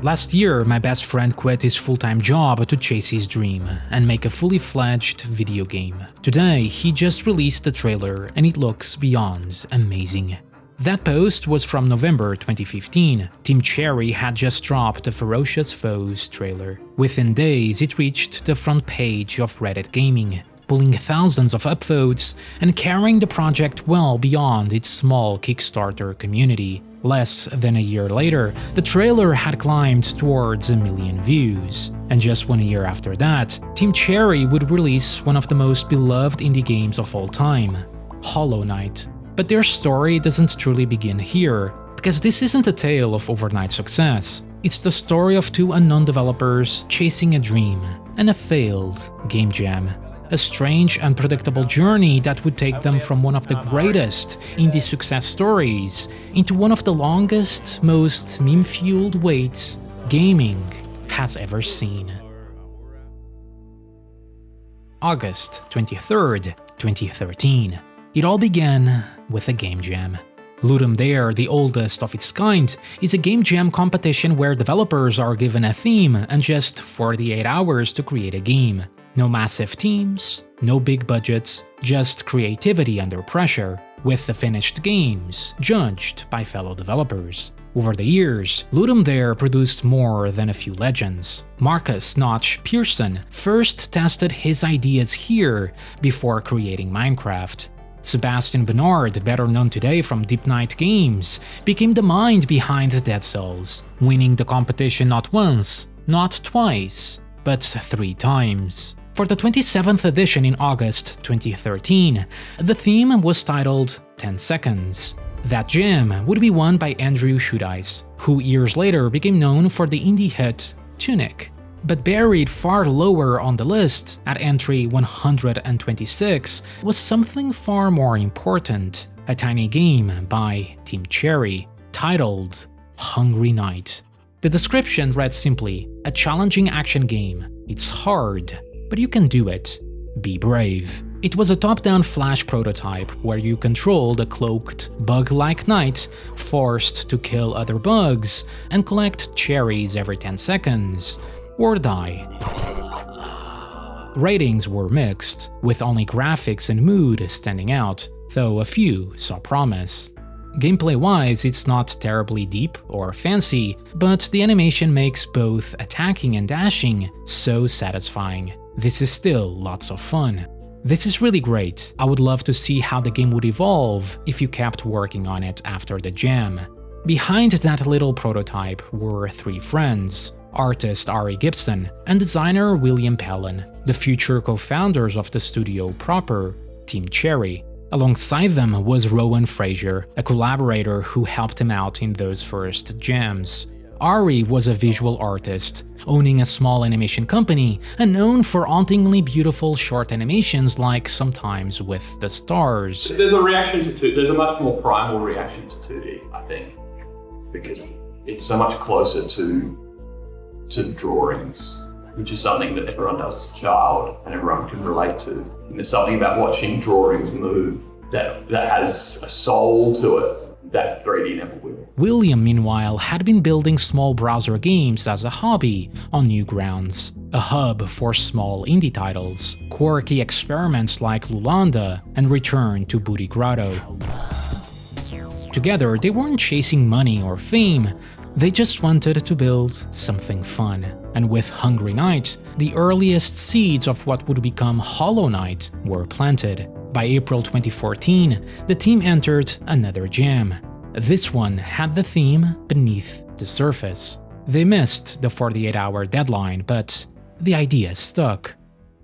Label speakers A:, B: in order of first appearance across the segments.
A: Last year, my best friend quit his full-time job to chase his dream and make a fully fledged video game. Today, he just released the trailer and it looks beyond amazing. That post was from November 2015. Team Cherry had just dropped the Ferocious Foes trailer. Within days, it reached the front page of Reddit Gaming, pulling thousands of upvotes and carrying the project well beyond its small Kickstarter community. Less than a year later, the trailer had climbed towards 1 million views. And just 1 year after that, Team Cherry would release one of the most beloved indie games of all time, Hollow Knight. But their story doesn't truly begin here, because this isn't a tale of overnight success. It's the story of two unknown developers chasing a dream and a failed game jam. A strange, unpredictable journey that would take them from one of the greatest indie success stories into one of the longest, most meme-fueled waits gaming has ever seen. August 23rd, 2013. It all began with a game jam. Ludum Dare, the oldest of its kind, is a game jam competition where developers are given a theme and just 48 hours to create a game. No massive teams, no big budgets, just creativity under pressure, with the finished games judged by fellow developers. Over the years, Ludum Dare produced more than a few legends. Marcus Notch Pearson first tested his ideas here before creating Minecraft. Sebastian Bernard, better known today from Deep Night Games, became the mind behind Dead Cells, winning the competition not once, not twice, but 3 times. For the 27th edition in August 2013, the theme was titled 10 Seconds. That jam would be won by Andrew Shoedice, who years later became known for the indie hit Tunic. But buried far lower on the list, at entry 126, was something far more important, a tiny game by Team Cherry, titled Hungry Knight. The description read simply, a challenging action game. It's hard, but you can do it. Be brave. It was a top-down Flash prototype where you controlled a cloaked, bug-like knight forced to kill other bugs and collect cherries every 10 seconds, or die. Ratings were mixed, with only graphics and mood standing out, though a few saw promise. Gameplay-wise, it's not terribly deep or fancy, but the animation makes both attacking and dashing so satisfying. This is still lots of fun. This is really great. I would love to see how the game would evolve if you kept working on it after the jam. Behind that little prototype were 3 friends, artist Ari Gibson and designer William Pellen, the future co-founders of the studio proper, Team Cherry. Alongside them was Rowan Fraser, a collaborator who helped him out in those first jams. Ari was a visual artist, owning a small animation company and known for hauntingly beautiful short animations like Sometimes with the Stars.
B: There's a reaction to 2D, there's a much more primal reaction to 2D, I think, because it's so much closer to drawings, which is something that everyone does as a child and everyone can relate to. And there's something about watching drawings move that has a soul to it that 3D never will.
A: William, meanwhile, had been building small browser games as a hobby on Newgrounds, a hub for small indie titles, quirky experiments like Lulanda and Return to Booty Grotto. Together, they weren't chasing money or fame, they just wanted to build something fun. And with Hungry Knight, the earliest seeds of what would become Hollow Knight were planted. By April 2014, the team entered another jam. This one had the theme Beneath the Surface. They missed the 48-hour deadline, but the idea stuck.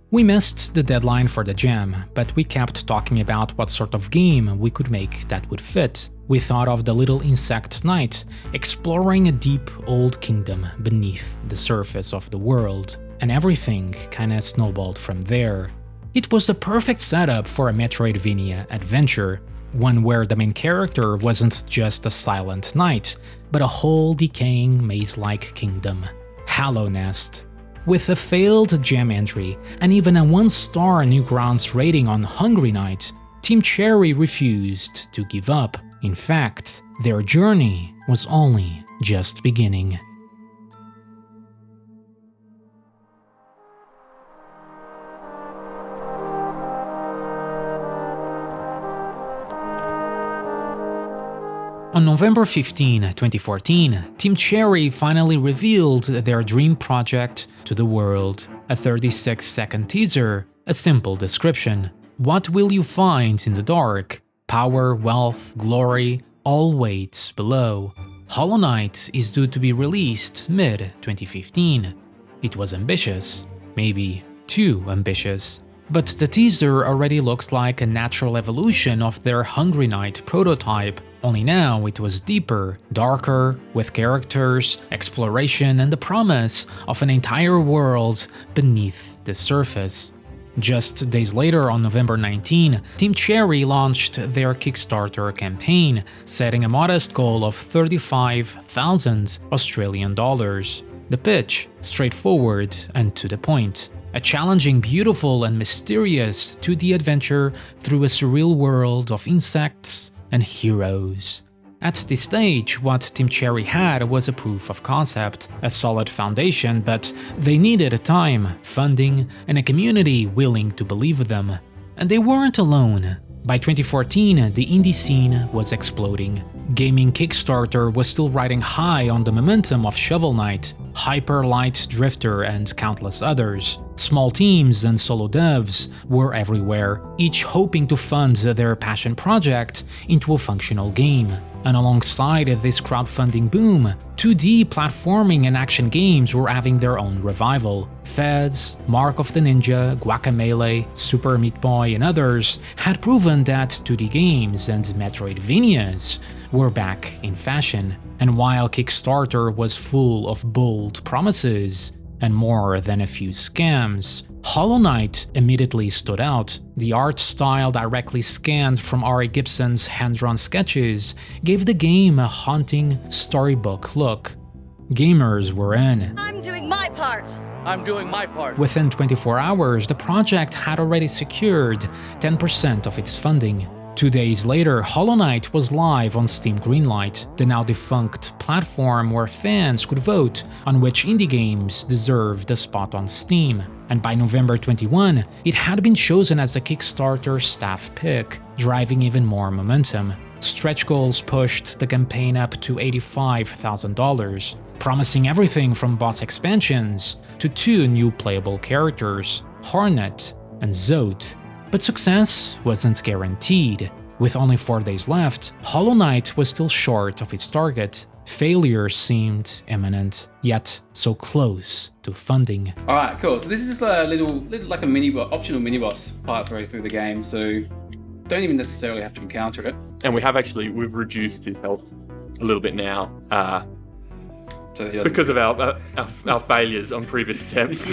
A: We missed the deadline for the jam, but we kept talking about what sort of game we could make that would fit. We thought of the little insect knight exploring a deep old kingdom beneath the surface of the world, and everything kinda snowballed from there. It was the perfect setup for a Metroidvania adventure, one where the main character wasn't just a silent knight, but a whole decaying maze-like kingdom. Hollow Nest. With a failed jam entry and even a 1-star Newgrounds rating on Hungry Knight, Team Cherry refused to give up. In fact, their journey was only just beginning. On November 15, 2014, Team Cherry finally revealed their dream project to the world. A 36-second teaser, a simple description. What will you find in the dark? Power, wealth, glory, all waits below. Hollow Knight is due to be released mid-2015. It was ambitious, maybe too ambitious. But the teaser already looks like a natural evolution of their Hungry Knight prototype, only now it was deeper, darker, with characters, exploration, and the promise of an entire world beneath the surface. Just days later, on November 19, Team Cherry launched their Kickstarter campaign, setting a modest goal of 35,000 Australian dollars. The pitch, straightforward and to the point. A challenging, beautiful, and mysterious 2D adventure through a surreal world of insects and heroes. At this stage, what Team Cherry had was a proof of concept, a solid foundation, but they needed time, funding, and a community willing to believe them. And they weren't alone. By 2014, the indie scene was exploding. Gaming Kickstarter was still riding high on the momentum of Shovel Knight, Hyper Light Drifter, and countless others. Small teams and solo devs were everywhere, each hoping to fund their passion project into a functional game. And alongside this crowdfunding boom, 2D platforming and action games were having their own revival. Fez, Mark of the Ninja, Guacamelee, Super Meat Boy, and others had proven that 2D games and Metroidvanias were back in fashion. And while Kickstarter was full of bold promises and more than a few scams, Hollow Knight immediately stood out. The art style, directly scanned from Ari Gibson's hand-drawn sketches, gave the game a haunting storybook look. Gamers were in.
C: I'm doing my part! I'm doing my part!
A: Within 24 hours, the project had already secured 10% of its funding. 2 days later, Hollow Knight was live on Steam Greenlight, the now-defunct platform where fans could vote on which indie games deserved a spot on Steam. And by November 21, it had been chosen as the Kickstarter staff pick, driving even more momentum. Stretch goals pushed the campaign up to $85,000, promising everything from boss expansions to 2 new playable characters, Hornet and Zote. But success wasn't guaranteed. With only 4 days left, Hollow Knight was still short of its target. Failure seemed imminent, yet so close to funding.
D: Alright, cool. So this is just a little like a optional mini-boss partway through the game, so don't even necessarily have to encounter it.
B: And we've reduced his health a little bit now.
D: So
B: because of our failures on previous attempts.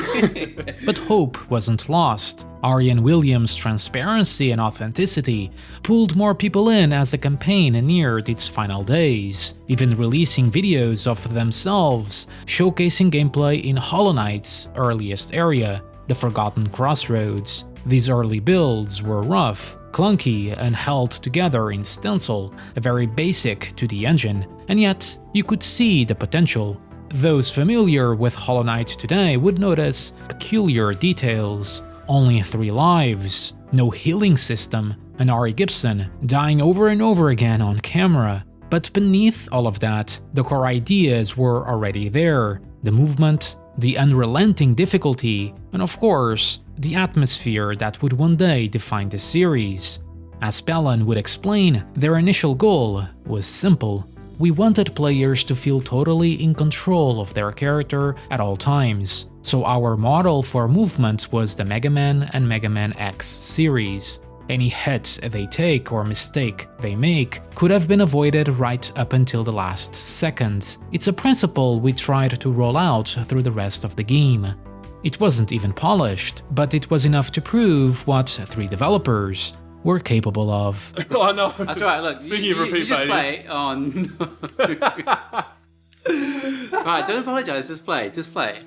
A: But hope wasn't lost. Arian Williams' transparency and authenticity pulled more people in as the campaign neared its final days, even releasing videos of themselves showcasing gameplay in Hollow Knight's earliest area, the Forgotten Crossroads. These early builds were rough, clunky, and held together in stencil, a very basic 2D engine, and yet you could see the potential. Those familiar with Hollow Knight today would notice peculiar details. Only 3 lives, no healing system, and Ari Gibson dying over and over again on camera. But beneath all of that, the core ideas were already there. The movement, the unrelenting difficulty, and of course, the atmosphere that would one day define the series. As Pellen would explain, their initial goal was simple. We wanted players to feel totally in control of their character at all times, so our model for movement was the Mega Man and Mega Man X series. Any hit they take or mistake they make could have been avoided right up until the last second. It's a principle we tried to roll out through the rest of the game. It wasn't even polished, but it was enough to prove what 3 developers were capable of.
B: Oh no!
D: That's right, look, you just play on... Alright, don't apologize, just play.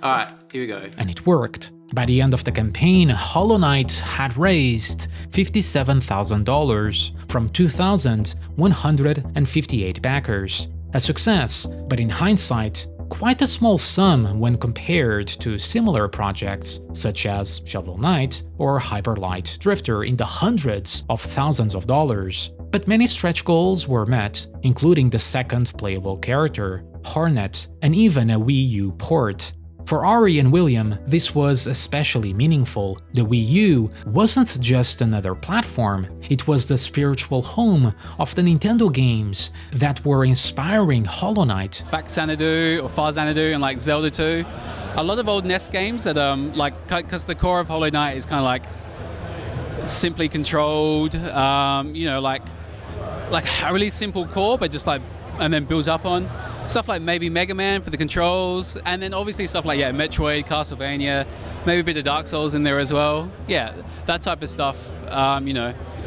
D: Alright, here we go.
A: And it worked. By the end of the campaign, Hollow Knight had raised $57,000 from 2,158 backers. A success, but in hindsight, quite a small sum when compared to similar projects such as Shovel Knight or Hyper Light Drifter in the hundreds of thousands of dollars. But many stretch goals were met, including the second playable character, Hornet, and even a Wii U port. For Ari and William, this was especially meaningful. The Wii U wasn't just another platform, it was the spiritual home of the Nintendo games that were inspiring Hollow Knight.
D: Back Xanadu or Far Xanadu and like Zelda 2. A lot of old NES games that because the core of Hollow Knight is kind of like simply controlled, like a really simple core, but just like, and then builds up on. Stuff like maybe Mega Man for the controls, and then obviously stuff like, Metroid, Castlevania, maybe a bit of Dark Souls in there as well. Yeah, that type of stuff,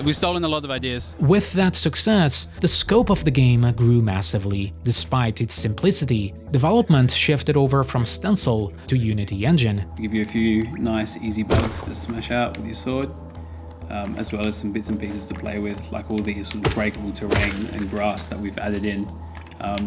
D: we've stolen a lot of ideas.
A: With that success, the scope of the game grew massively. Despite its simplicity, development shifted over from stencil to Unity engine.
D: Give you a few nice, easy bugs to smash out with your sword, as well as some bits and pieces to play with, like all these sort of breakable terrain and grass that we've added in.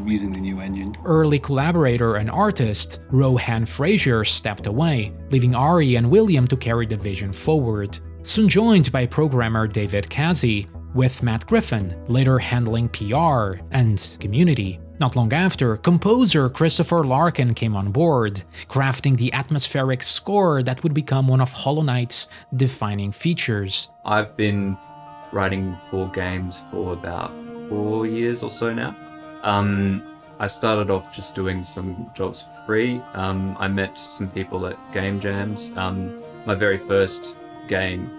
D: Using the new engine.
A: Early collaborator and artist Rohan Fraser stepped away, leaving Ari and William to carry the vision forward. Soon joined by programmer David Kazi, with Matt Griffin later handling PR and community. Not long after, composer Christopher Larkin came on board, crafting the atmospheric score that would become one of Hollow Knight's defining features.
E: I've been writing for games for about 4 years or so now. I started off just doing some jobs for free. I met some people at game jams. My very first game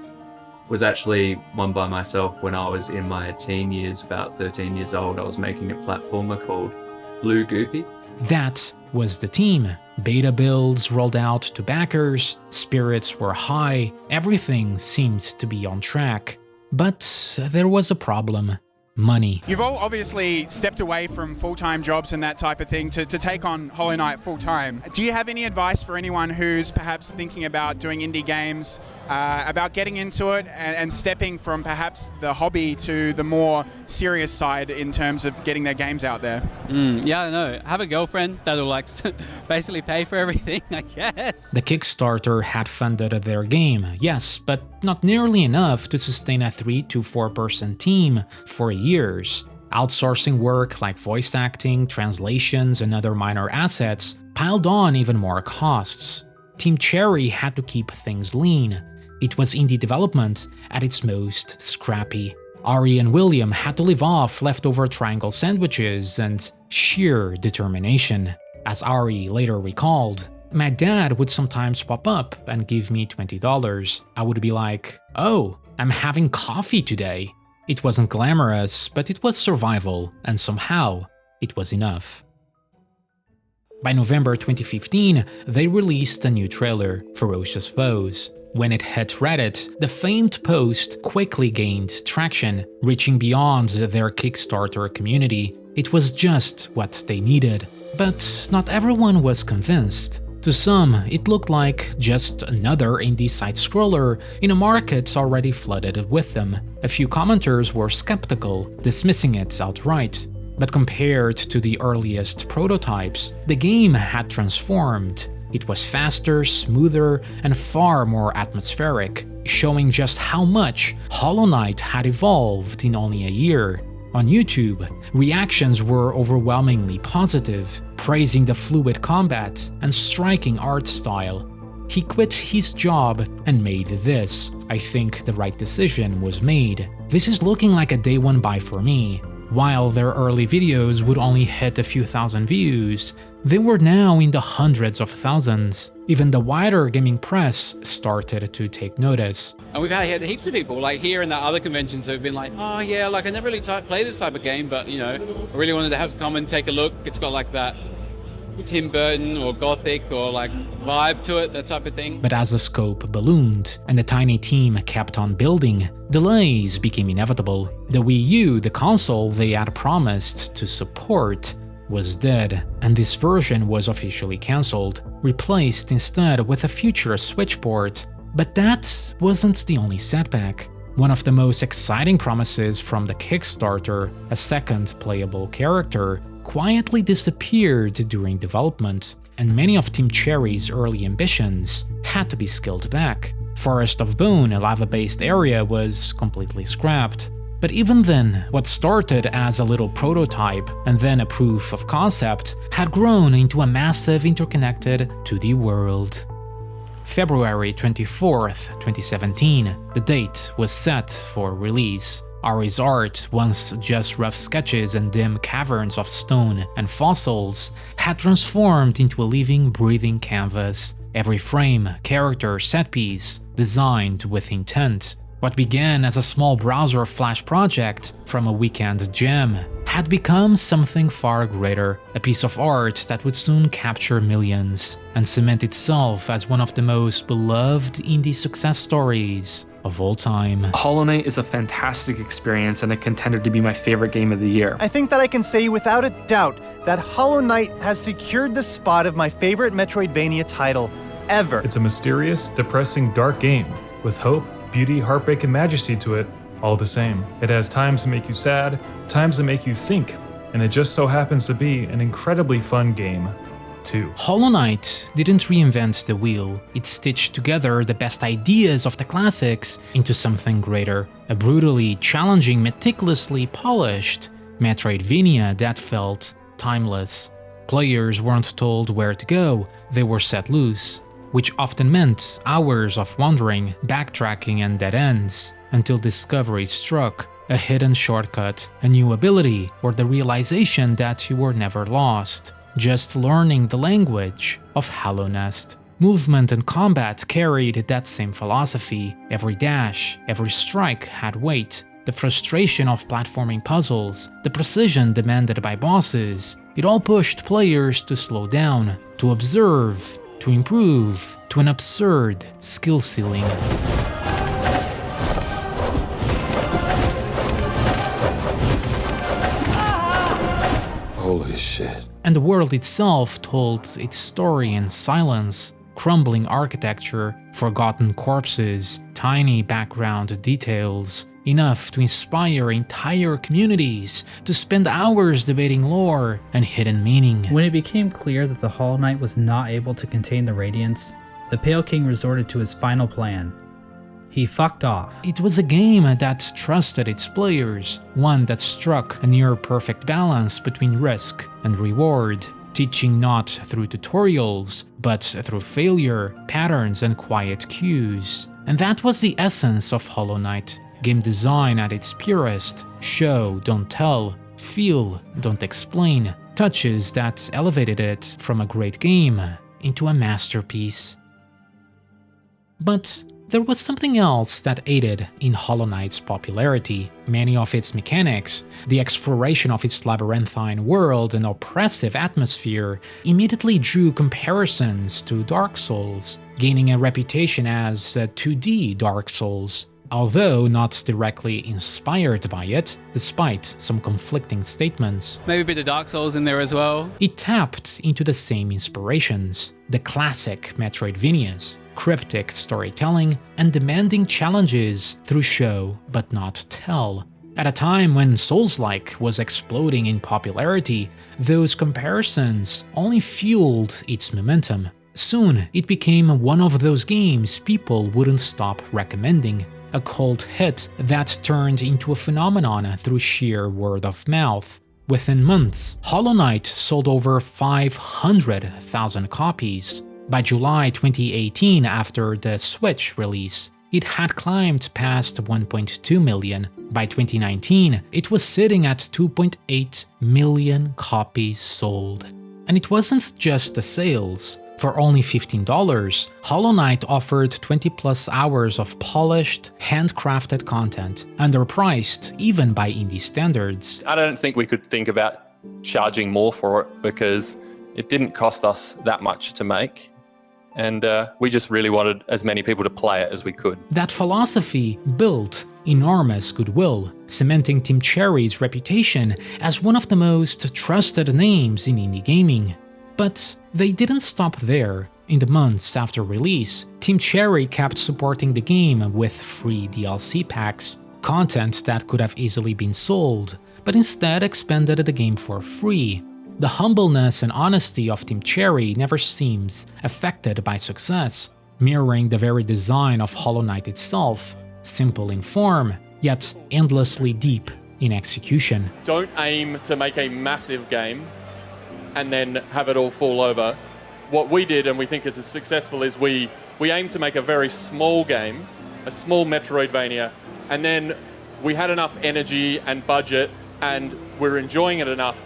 E: was actually one by myself when I was in my teen years, about 13 years old. I was making a platformer called Blue Goopy.
A: That was the team. Beta builds rolled out to backers, spirits were high, everything seemed to be on track. But there was a problem. Money.
F: You've all obviously stepped away from full-time jobs and that type of thing to take on Hollow Knight full-time. Do you have any advice for anyone who's perhaps thinking about doing indie games, about getting into it and stepping from perhaps the hobby to the more serious side in terms of getting their games out there?
D: Yeah, I know. Have a girlfriend that'll like basically pay for everything, I guess.
A: The Kickstarter had funded their game, yes, but not nearly enough to sustain a 3 to 4 person team for years. Outsourcing work like voice acting, translations, and other minor assets piled on even more costs. Team Cherry had to keep things lean. It was indie development at its most scrappy. Ari and William had to live off leftover triangle sandwiches and sheer determination. As Ari later recalled, my dad would sometimes pop up and give me $20. I would be like, "Oh, I'm having coffee today." It wasn't glamorous, but it was survival, and somehow, it was enough. By November 2015, they released a new trailer, Ferocious Foes. When it hit Reddit, the famed post quickly gained traction, reaching beyond their Kickstarter community. It was just what they needed. But not everyone was convinced. To some, it looked like just another indie side-scroller in a market already flooded with them. A few commenters were skeptical, dismissing it outright. But compared to the earliest prototypes, the game had transformed. It was faster, smoother, and far more atmospheric, showing just how much Hollow Knight had evolved in only a year. On YouTube, reactions were overwhelmingly positive, praising the fluid combat and striking art style. He quit his job and made this. I think the right decision was made. This is looking like a day one buy for me. While their early videos would only hit a few thousand views, they were now in the hundreds of thousands. Even the wider gaming press started to take notice.
D: And we've had heaps of people, like here and at other conventions, who've been like, "Oh yeah, like I never really play this type of game, but I really wanted to come and take a look. It's got like that Tim Burton or Gothic or like vibe to it, that type of thing."
A: But as the scope ballooned and the tiny team kept on building, delays became inevitable. The Wii U, the console they had promised to support, was dead, and this version was officially cancelled, replaced instead with a future Switch port. But that wasn't the only setback. One of the most exciting promises from the Kickstarter, a second playable character, quietly disappeared during development, and many of Team Cherry's early ambitions had to be scaled back. Forest of Bone, a lava-based area, was completely scrapped. But even then, what started as a little prototype and then a proof of concept had grown into a massive interconnected 2D world. February 24th, 2017, the date was set for release. Ari's art, once just rough sketches and dim caverns of stone and fossils, had transformed into a living, breathing canvas. Every frame, character, set piece, designed with intent. What began as a small browser Flash project from a weekend jam had become something far greater, a piece of art that would soon capture millions and cement itself as one of the most beloved indie success stories of all time.
G: Hollow Knight is a fantastic experience and a contender to be my favorite game of the year.
H: I think that I can say without a doubt that Hollow Knight has secured the spot of my favorite Metroidvania title ever.
I: It's a mysterious, depressing, dark game with hope, beauty, heartbreak, and majesty to it, all the same. It has times to make you sad, times to make you think, and it just so happens to be an incredibly fun game, too.
A: Hollow Knight didn't reinvent the wheel, it stitched together the best ideas of the classics into something greater, a brutally challenging, meticulously polished Metroidvania that felt timeless. Players weren't told where to go, they were set loose, which often meant hours of wandering, backtracking and dead ends, until discovery struck, a hidden shortcut, a new ability, or the realization that you were never lost, just learning the language of Hallownest. Movement and combat carried that same philosophy. Every dash, every strike had weight. The frustration of platforming puzzles, the precision demanded by bosses, it all pushed players to slow down, to observe, to improve, to an absurd skill ceiling.
J: Holy shit.
A: And the world itself told its story in silence, crumbling architecture, forgotten corpses, tiny background details, enough to inspire entire communities to spend hours debating lore and hidden meaning.
K: When it became clear that the Hollow Knight was not able to contain the Radiance, the Pale King resorted to his final plan. He fucked off.
A: It was a game that trusted its players, one that struck a near-perfect balance between risk and reward, teaching not through tutorials, but through failure, patterns, and quiet cues. And that was the essence of Hollow Knight. Game design at its purest, show, don't tell, feel, don't explain, touches that elevated it from a great game into a masterpiece. But there was something else that aided in Hollow Knight's popularity. Many of its mechanics, the exploration of its labyrinthine world and oppressive atmosphere, immediately drew comparisons to Dark Souls, gaining a reputation as a 2D Dark Souls. Although not directly inspired by it, despite some conflicting statements.
D: Maybe a bit of Dark Souls in there as well.
A: It tapped into the same inspirations, the classic Metroidvanias, cryptic storytelling, and demanding challenges through show but not tell. At a time when Souls-like was exploding in popularity, those comparisons only fueled its momentum. Soon, it became one of those games people wouldn't stop recommending. A cult hit that turned into a phenomenon through sheer word of mouth. Within months, Hollow Knight sold over 500,000 copies. By July 2018, after the Switch release, it had climbed past 1.2 million. By 2019, it was sitting at 2.8 million copies sold. And it wasn't just the sales. For only $15, Hollow Knight offered 20+ hours of polished, handcrafted content, underpriced even by indie standards.
B: I don't think we could think about charging more for it because it didn't cost us that much to make. And we just really wanted as many people to play it as we could.
A: That philosophy built enormous goodwill, cementing Team Cherry's reputation as one of the most trusted names in indie gaming. But they didn't stop there. In the months after release, Team Cherry kept supporting the game with free DLC packs, content that could have easily been sold, but instead expanded the game for free. The humbleness and honesty of Team Cherry never seems affected by success, mirroring the very design of Hollow Knight itself. Simple in form, yet endlessly deep in execution.
J: Don't aim to make a massive game and then have it all fall over. What we did, and we think is successful, is we aim to make a very small game, a small Metroidvania, and then we had enough energy and budget, and we're enjoying it enough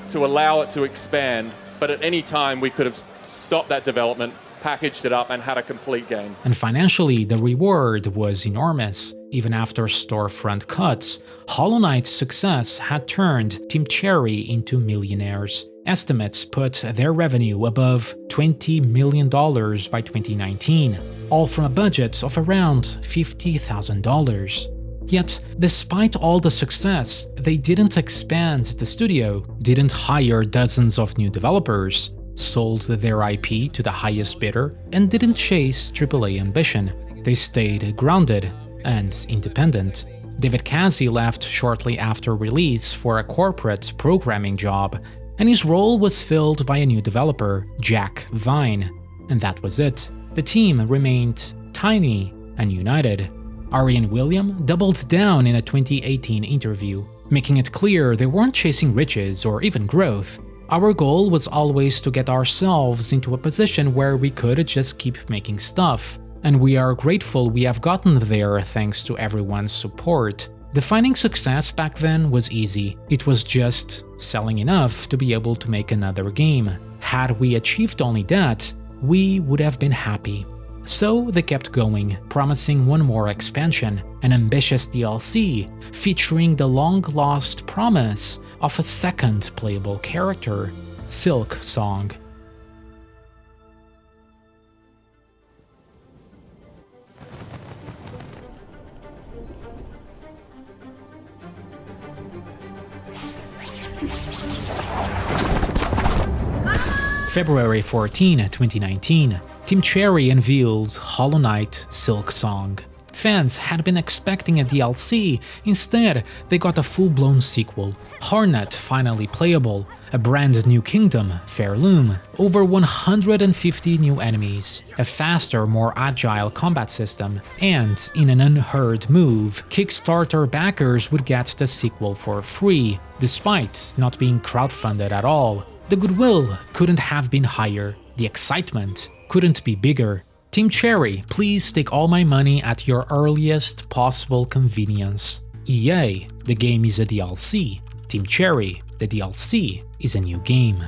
J: to allow it to expand. But at any time, we could have stopped that development, packaged it up, and had a complete game.
A: And financially, the reward was enormous. Even after storefront cuts, Hollow Knight's success had turned Team Cherry into millionaires. Estimates put their revenue above $20 million by 2019, all from a budget of around $50,000. Yet, despite all the success, they didn't expand the studio, didn't hire dozens of new developers, sold their IP to the highest bidder, and didn't chase AAA ambition. They stayed grounded and independent. David Casey left shortly after release for a corporate programming job, and his role was filled by a new developer, Jack Vine. And that was it. The team remained tiny and united. Ari and William doubled down in a 2018 interview, making it clear they weren't chasing riches or even growth. Our goal was always to get ourselves into a position where we could just keep making stuff, and we are grateful we have gotten there thanks to everyone's support. Defining success back then was easy. It was just selling enough to be able to make another game. Had we achieved only that, we would have been happy. So they kept going, promising one more expansion, an ambitious DLC featuring the long-lost promise of a second playable character, Silksong. February 14, 2019, Team Cherry unveiled Hollow Knight Silksong. Fans had been expecting a DLC, instead they got a full-blown sequel. Hornet finally playable, a brand new kingdom, Fairloom, over 150 new enemies, a faster, more agile combat system, and in an unheard move, Kickstarter backers would get the sequel for free, despite not being crowdfunded at all. The goodwill couldn't have been higher, the excitement couldn't be bigger. Team Cherry, please take all my money at your earliest possible convenience. EA, the game is a DLC. Team Cherry, the DLC is a new game.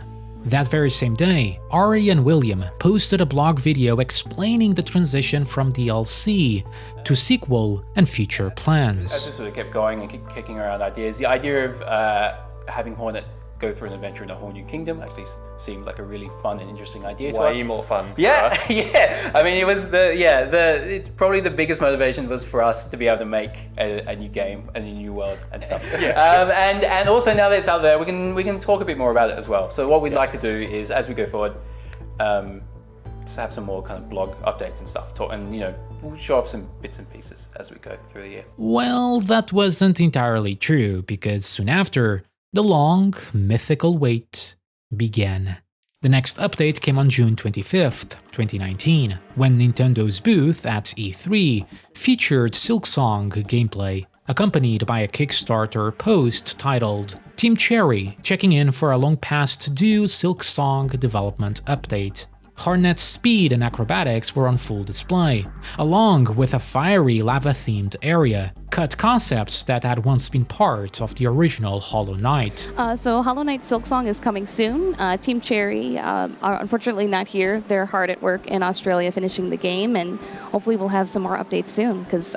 A: That very same day, Ari and William posted a blog video explaining the transition from DLC to sequel and future plans.
L: As we sort of kept going and kicking around ideas, the idea of having Hornet go through an adventure in a whole new kingdom actually seemed like a really fun and interesting idea to us.
J: Way more fun.
L: Yeah, yeah. I mean, it was it's probably the biggest motivation was for us to be able to make a new game and a new world and stuff. Yeah. And also now that it's out there, we can talk a bit more about it as well. So what we'd like to do is, as we go forward, just have some more kind of blog updates and stuff, and we'll show off some bits and pieces as we go through the year.
A: Well, that wasn't entirely true, because soon after, the long, mythical wait began. The next update came on June 25th, 2019, when Nintendo's booth at E3 featured Silksong gameplay, accompanied by a Kickstarter post titled Team Cherry checking in for a long-past due Silksong development update. Hornet's speed and acrobatics were on full display, along with a fiery lava-themed area, cut concepts that had once been part of the original Hollow Knight.
M: So Hollow Knight Silksong is coming soon. Team Cherry are unfortunately not here. They're hard at work in Australia finishing the game, and hopefully we'll have some more updates soon, because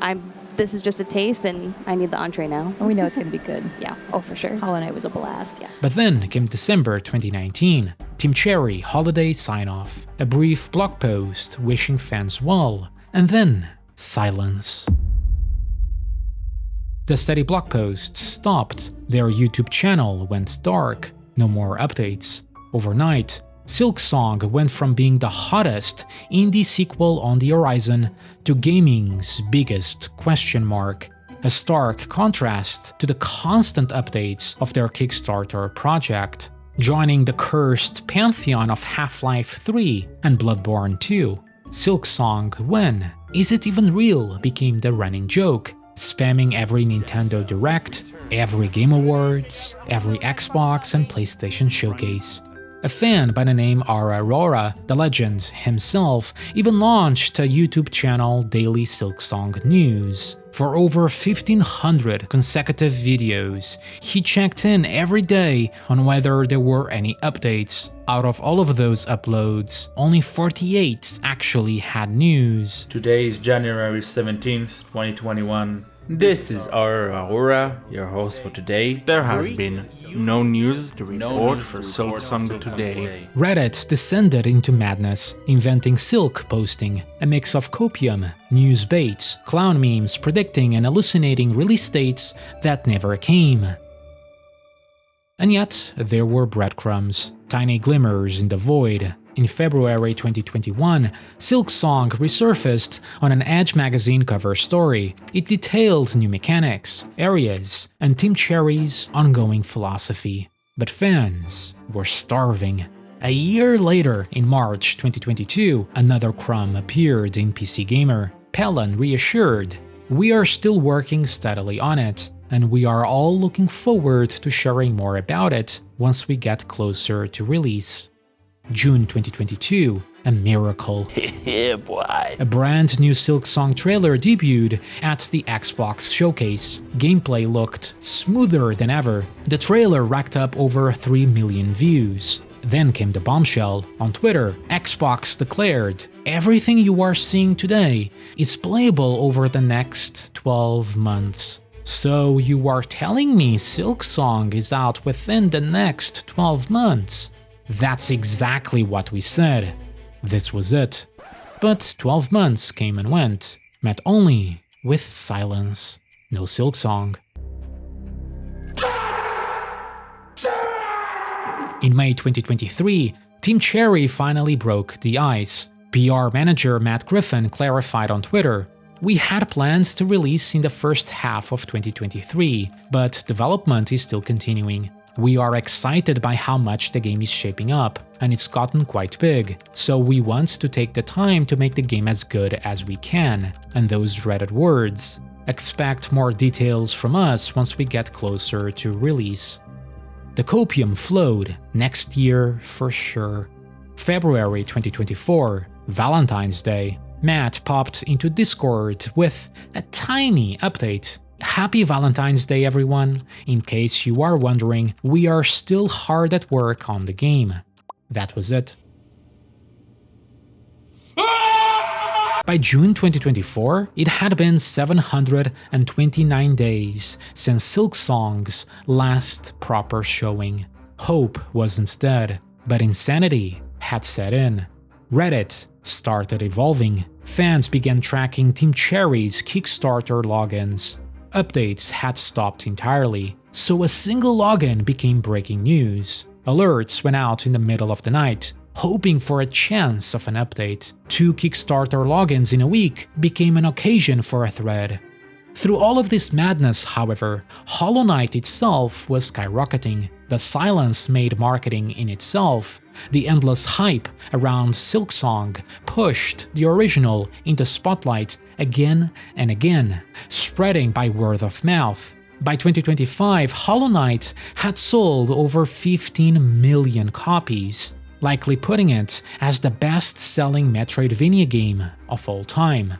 M: this is just a taste and I need the entree now.
N: And we know it's going to be good.
M: Yeah, oh for sure.
N: Hollow Knight was a blast.
M: Yes.
A: But then came December 2019, Team Cherry holiday sign-off, a brief blog post wishing fans well, and then silence. The steady blog posts stopped, their YouTube channel went dark, no more updates. Overnight, Silksong went from being the hottest indie sequel on the horizon to gaming's biggest question mark, a stark contrast to the constant updates of their Kickstarter project, joining the cursed pantheon of Half-Life 3 and Bloodborne 2. Silksong, when is it even real, became the running joke, spamming every Nintendo Direct, every Game Awards, every Xbox and PlayStation showcase. A fan by the name Aurora, the legend himself, even launched a YouTube channel, Daily Silksong News. For over 1,500 consecutive videos, he checked in every day on whether there were any updates. Out of all of those uploads, only 48 actually had news.
O: Today is January 17th, 2021. This is our Aurora, your host for today. There has been no news to report for Silksong today.
A: Reddit descended into madness, inventing silk posting, a mix of copium, news baits, clown memes predicting and hallucinating release dates that never came. And yet, there were breadcrumbs, tiny glimmers in the void. In February 2021, Silksong resurfaced on an Edge magazine cover story. It detailed new mechanics, areas, and Team Cherry's ongoing philosophy. But fans were starving. A year later, in March 2022, another crumb appeared in PC Gamer. Pellen reassured, "We are still working steadily on it, and we are all looking forward to sharing more about it once we get closer to release." June 2022, a miracle.
C: Yeah, boy.
A: A brand new Silksong trailer debuted at the Xbox showcase. Gameplay looked smoother than ever. The trailer racked up over 3 million views. Then came the bombshell. On Twitter, Xbox declared, "Everything you are seeing today is playable over the next 12 months. So you are telling me Silksong is out within the next 12 months? That's exactly what we said. This was it." But 12 months came and went, met only with silence. No Silksong. In May 2023, Team Cherry finally broke the ice. PR manager Matt Griffin clarified on Twitter, "We had plans to release in the first half of 2023, but development is still continuing. We are excited by how much the game is shaping up, and it's gotten quite big, so we want to take the time to make the game as good as we can." And those dreaded words. Expect more details from us once we get closer to release. The copium flowed, next year for sure. February 2024, Valentine's Day. Matt popped into Discord with a tiny update. Happy Valentine's Day, everyone! In case you are wondering, we are still hard at work on the game. That was it. By June 2024, it had been 729 days since Silksong's last proper showing. Hope wasn't dead, but insanity had set in. Reddit started evolving. Fans began tracking Team Cherry's Kickstarter logins. Updates had stopped entirely, so a single login became breaking news. Alerts went out in the middle of the night, hoping for a chance of an update. 2 Kickstarter logins in a week became an occasion for a thread. Through all of this madness, however, Hollow Knight itself was skyrocketing. The silence made marketing in itself. The endless hype around Silksong pushed the original into spotlight again and again, spreading by word of mouth. By 2025, Hollow Knight had sold over 15 million copies, likely putting it as the best-selling Metroidvania game of all time.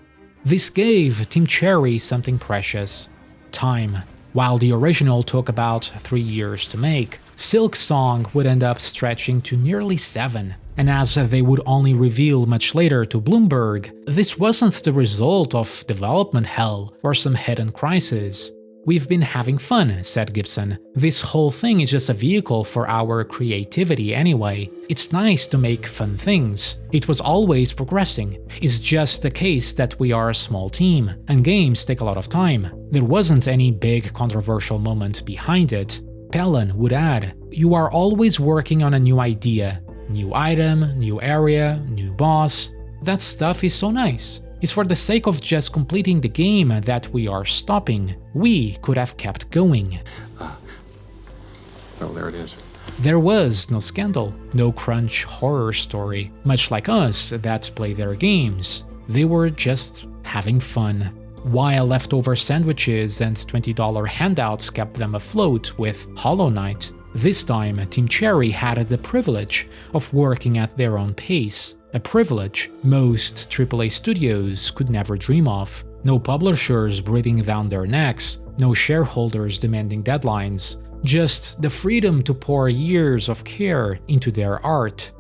A: This gave Team Cherry something precious: time. While the original took about 3 years to make, Silksong would end up stretching to nearly 7. And as they would only reveal much later to Bloomberg, this wasn't the result of development hell or some hidden crisis. "We've been having fun," said Gibson. "This whole thing is just a vehicle for our creativity anyway. It's nice to make fun things. It was always progressing. It's just the case that we are a small team, and games take a lot of time. There wasn't any big controversial moment behind it." Pellen would add, "You are always working on a new idea. New item, new area, new boss. That stuff is so nice. It's for the sake of just completing the game that we are stopping. We could have kept going."
P: Oh, there it is.
A: There was no scandal, no crunch horror story. Much like us that play their games, they were just having fun. while leftover sandwiches and $20 handouts kept them afloat with Hollow Knight. This time, Team Cherry had the privilege of working at their own pace, a privilege most AAA studios could never dream of. No publishers breathing down their necks, no shareholders demanding deadlines, just the freedom to pour years of care into their art.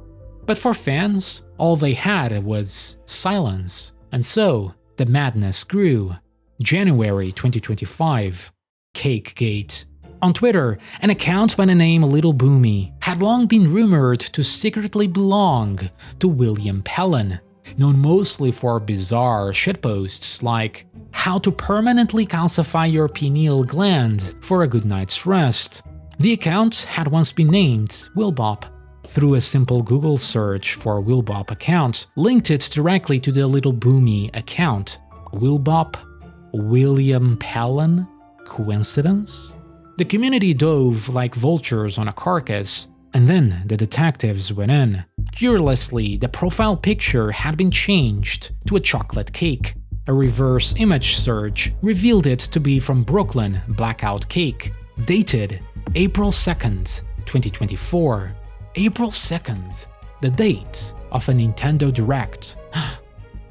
A: But for fans, all they had was silence, and so the madness grew. January 2025, Cakegate. On Twitter, an account by the name Little Boomy had long been rumored to secretly belong to William Pellen, known mostly for bizarre shitposts like how to permanently calcify your pineal gland for a good night's rest. The account had once been named Wilbop. Through a simple Google search for Wilbop account, linked it directly to the Little Boomy account. Wilbop? William Pellen? Coincidence? The community dove like vultures on a carcass, and then the detectives went in. Curiously, the profile picture had been changed to a chocolate cake. A reverse image search revealed it to be from Brooklyn Blackout Cake, dated April 2nd, 2024. April 2nd, the date of a Nintendo Direct.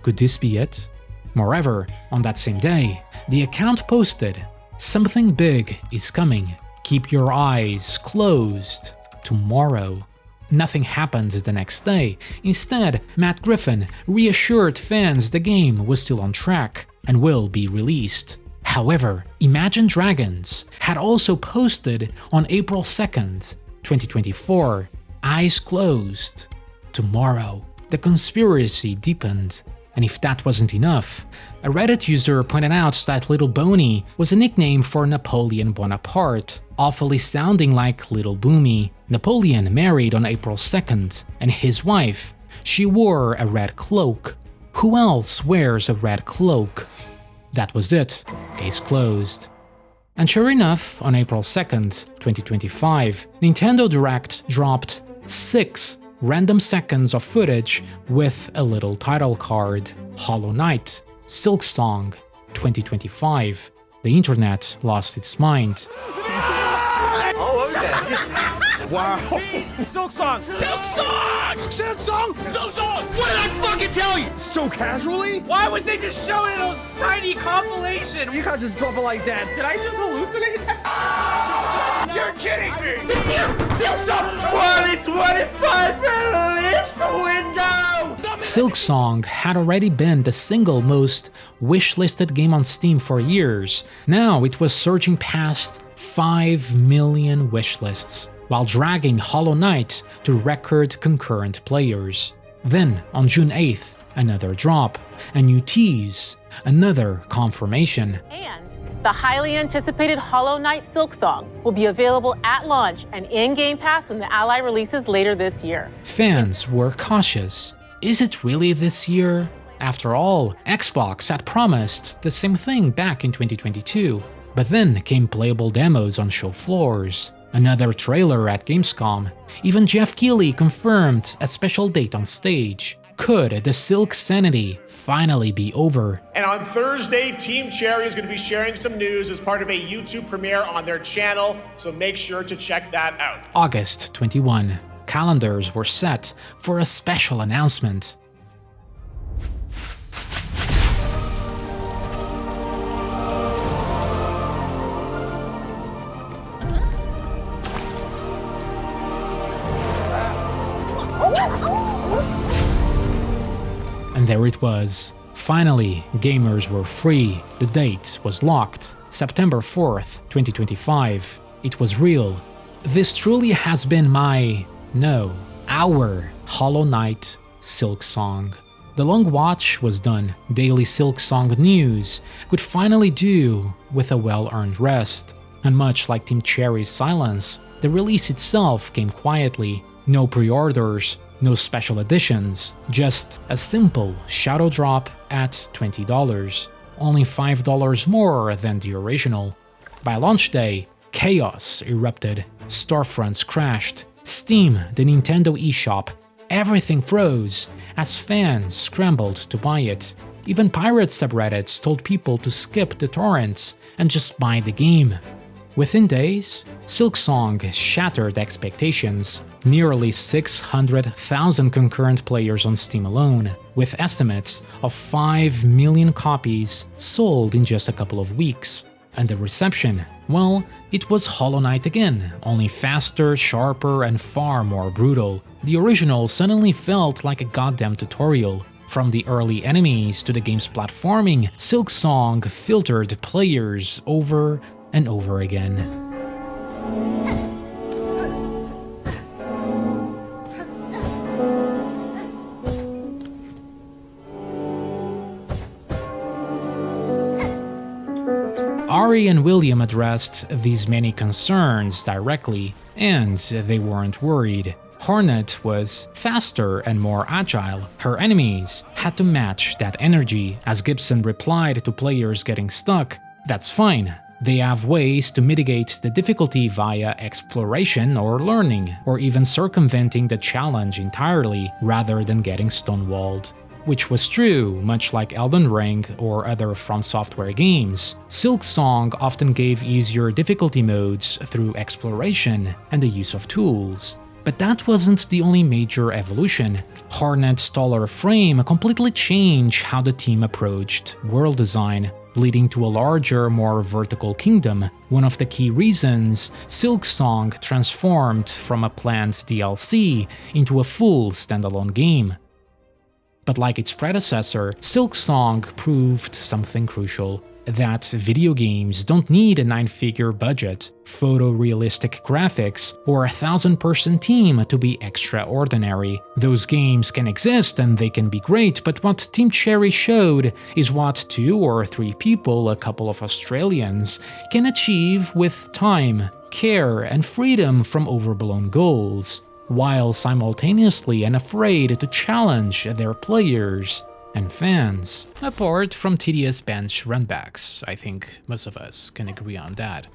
A: Could this be it? Moreover, on that same day, the account posted, "Something big is coming. Keep your eyes closed. Tomorrow." Nothing happened the next day. Instead, Matt Griffin reassured fans the game was still on track and will be released. However, Imagine Dragons had also posted on April 2nd, 2024, "Eyes closed. Tomorrow." The conspiracy deepened. And if that wasn't enough, a Reddit user pointed out that Little Boney was a nickname for Napoleon Bonaparte, awfully sounding like Little Boomy. Napoleon married on April 2nd, and his wife, she wore a red cloak. Who else wears a red cloak? That was it. Case closed. And sure enough, on April 2nd, 2025, Nintendo Direct dropped 6 random seconds of footage with a little title card: Hollow Knight, Silksong, 2025. The internet lost its mind.
C: Oh, okay.
P: Wow. Silksong! Silksong! Silksong! Silksong! What did I fucking tell you? So casually?
C: Why would they just show it in a tiny compilation?
P: You can't just drop it like that. Did I just hallucinate? You're kidding me! Silksong 2025 release window!
A: Silksong had already been the single most wishlisted game on Steam for years. Now it was surging past 5 million wishlists, while dragging Hollow Knight to record concurrent players. Then, on June 8th, another drop, a new tease, another confirmation.
Q: And the highly anticipated Hollow Knight Silksong will be available at launch and in Game Pass when the Ally releases later this year.
A: Fans were cautious. Is it really this year? After all, Xbox had promised the same thing back in 2022. But then came playable demos on show floors, another trailer at Gamescom. Even Jeff Keighley confirmed a special date on stage. Could the Silk Sanity finally be over?
R: And on Thursday, Team Cherry is going to be sharing some news as part of a YouTube premiere on their channel, so make sure to check that out.
A: August 21. Calendars were set for a special announcement. And there it was. Finally, gamers were free. The date was locked. September 4th, 2025. It was real. This truly has been our Hollow Knight Silksong. The long watch was done. Daily Silksong news could finally do with a well-earned rest. And much like Team Cherry's silence, the release itself came quietly. No pre-orders, no special editions, just a simple shadow drop at $20, only $5 more than the original. By launch day, chaos erupted, storefronts crashed, Steam, the Nintendo eShop, everything froze as fans scrambled to buy it. Even pirate subreddits told people to skip the torrents and just buy the game. Within days, Silksong shattered expectations, nearly 600,000 concurrent players on Steam alone, with estimates of 5 million copies sold in just a couple of weeks. And the reception? Well, it was Hollow Knight again, only faster, sharper, and far more brutal. The original suddenly felt like a goddamn tutorial. From the early enemies to the game's platforming, Silksong filtered players over and over again. Ari and William addressed these many concerns directly, and they weren't worried. Hornet was faster and more agile. Her enemies had to match that energy. As Gibson replied to players getting stuck, "That's fine. They have ways to mitigate the difficulty via exploration or learning, or even circumventing the challenge entirely rather than getting stonewalled." Which was true, much like Elden Ring or other From Software games. Silksong often gave easier difficulty modes through exploration and the use of tools. But that wasn't the only major evolution. Hornet's taller frame completely changed how the team approached world design, leading to a larger, more vertical kingdom. One of the key reasons Silksong transformed from a planned DLC into a full standalone game. But like its predecessor, Silksong proved something crucial. That video games don't need a 9-figure budget, photorealistic graphics, or a 1,000-person team to be extraordinary. Those games can exist and they can be great, but what Team Cherry showed is what 2 or 3 people, a couple of Australians, can achieve with time, care, and freedom from overblown goals, while simultaneously unafraid to challenge their players and fans. Apart from tedious bench runbacks, I think most of us can agree on that.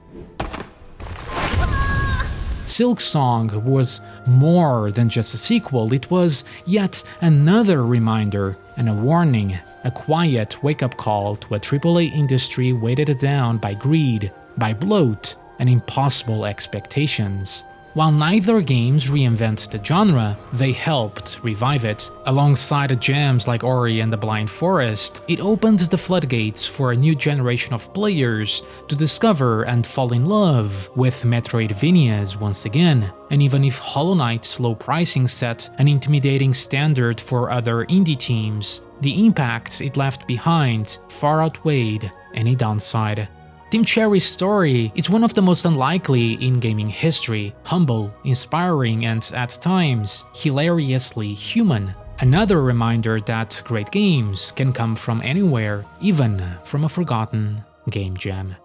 A: Silksong was more than just a sequel, it was yet another reminder and a warning, a quiet wake-up call to a AAA industry weighted down by greed, by bloat, and impossible expectations. While neither games reinvent the genre, they helped revive it. Alongside gems like Ori and the Blind Forest, it opened the floodgates for a new generation of players to discover and fall in love with Metroidvanias once again. And even if Hollow Knight's low pricing set an intimidating standard for other indie teams, the impact it left behind far outweighed any downside. Team Cherry's story is one of the most unlikely in gaming history, humble, inspiring, and at times hilariously human. Another reminder that great games can come from anywhere, even from a forgotten game jam.